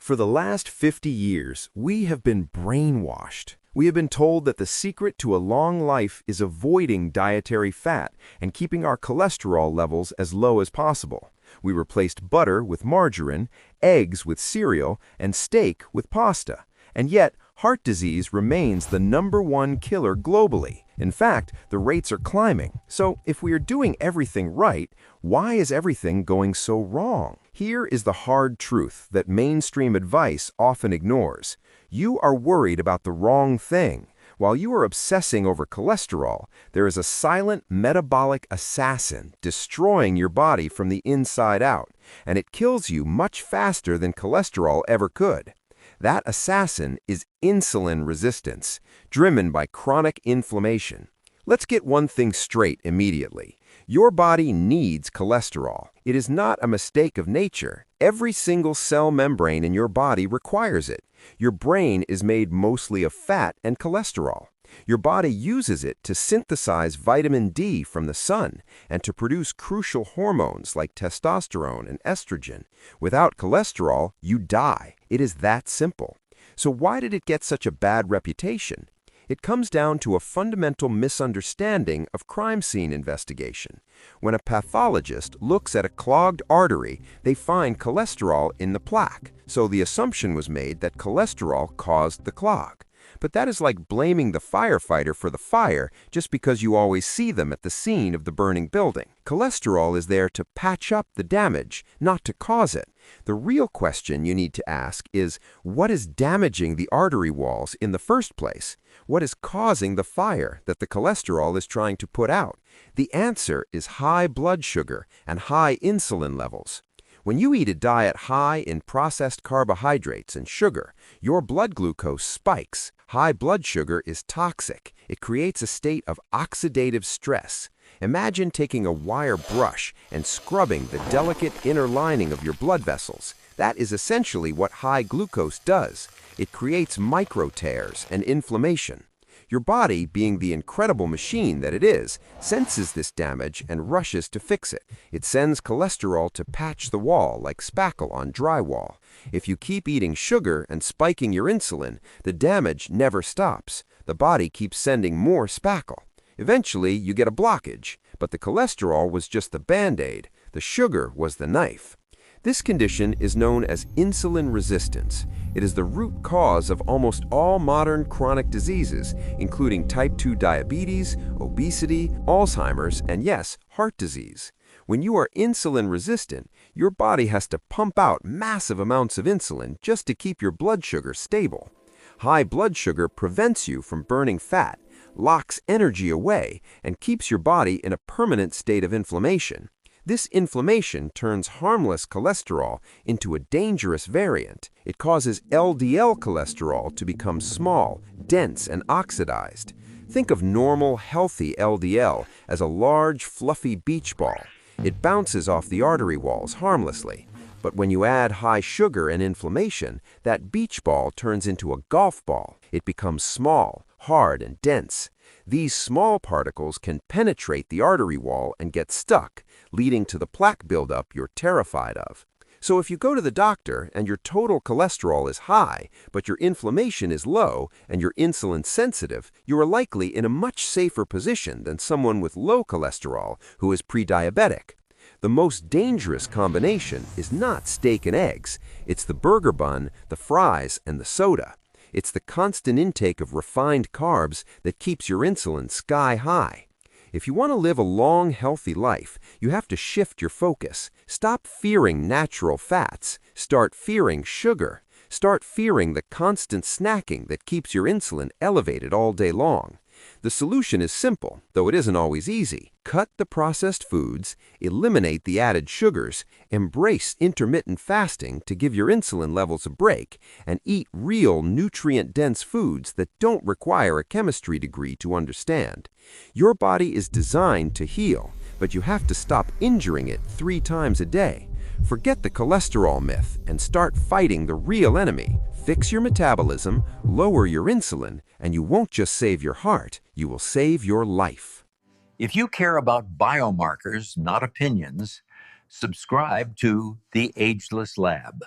For the last 50 years, we have been brainwashed. We have been told that the secret to a long life is avoiding dietary fat and keeping our cholesterol levels as low as possible. We replaced butter with margarine, eggs with cereal, and steak with pasta. And yet, heart disease remains the #1 killer globally. In fact, the rates are climbing. So, if we are doing everything right, why is everything going so wrong? Here is the hard truth that mainstream advice often ignores. You are worried about the wrong thing. While you are obsessing over cholesterol, there is a silent metabolic assassin destroying your body from the inside out, and it kills you much faster than cholesterol ever could. That assassin is insulin resistance, driven by chronic inflammation. Let's get one thing straight immediately. Your body needs cholesterol. It is not a mistake of nature. Every single cell membrane in your body requires it. Your brain is made mostly of fat and cholesterol. Your body uses it to synthesize vitamin D from the sun and to produce crucial hormones like testosterone and estrogen. Without cholesterol, you die. It is that simple. So why did it get such a bad reputation? It comes down to a fundamental misunderstanding of crime scene investigation. When a pathologist looks at a clogged artery, they find cholesterol in the plaque. So the assumption was made that cholesterol caused the clog. But that is like blaming the firefighter for the fire just because you always see them at the scene of the burning building. Cholesterol is there to patch up the damage, not to cause it. The real question you need to ask is, what is damaging the artery walls in the first place? What is causing the fire that the cholesterol is trying to put out? The answer is high blood sugar and high insulin levels. When you eat a diet high in processed carbohydrates and sugar, your blood glucose spikes. High blood sugar is toxic. It creates a state of oxidative stress. Imagine taking a wire brush and scrubbing the delicate inner lining of your blood vessels. That is essentially what high glucose does. It creates micro tears and inflammation. Your body, being the incredible machine that it is, senses this damage and rushes to fix it. It sends cholesterol to patch the wall like spackle on drywall. If you keep eating sugar and spiking your insulin, the damage never stops. The body keeps sending more spackle. Eventually, you get a blockage, but the cholesterol was just the band-aid. The sugar was the knife. This condition is known as insulin resistance. It is the root cause of almost all modern chronic diseases, including type 2 diabetes, obesity, Alzheimer's, and yes, heart disease. When you are insulin resistant, your body has to pump out massive amounts of insulin just to keep your blood sugar stable. High blood sugar prevents you from burning fat, locks energy away, and keeps your body in a permanent state of inflammation. This inflammation turns harmless cholesterol into a dangerous variant. It causes LDL cholesterol to become small, dense, and oxidized. Think of normal, healthy LDL as a large, fluffy beach ball. It bounces off the artery walls harmlessly. But when you add high sugar and inflammation, that beach ball turns into a golf ball. It becomes small, hard, and dense. These small particles can penetrate the artery wall and get stuck, leading to the plaque buildup you're terrified of. So if you go to the doctor and your total cholesterol is high, but your inflammation is low and you're insulin sensitive, you are likely in a much safer position than someone with low cholesterol who is pre-diabetic. The most dangerous combination is not steak and eggs. It's the burger bun, the fries, and the soda. It's the constant intake of refined carbs that keeps your insulin sky high. If you want to live a long, healthy life, you have to shift your focus. Stop fearing natural fats. Start fearing sugar. Start fearing the constant snacking that keeps your insulin elevated all day long. The solution is simple, though it isn't always easy. Cut the processed foods, eliminate the added sugars, embrace intermittent fasting to give your insulin levels a break, and eat real nutrient-dense foods that don't require a chemistry degree to understand. Your body is designed to heal, but you have to stop injuring it 3 times a day. Forget the cholesterol myth and start fighting the real enemy. Fix your metabolism, lower your insulin, and you won't just save your heart, you will save your life. If you care about biomarkers, not opinions, subscribe to The Ageless Lab.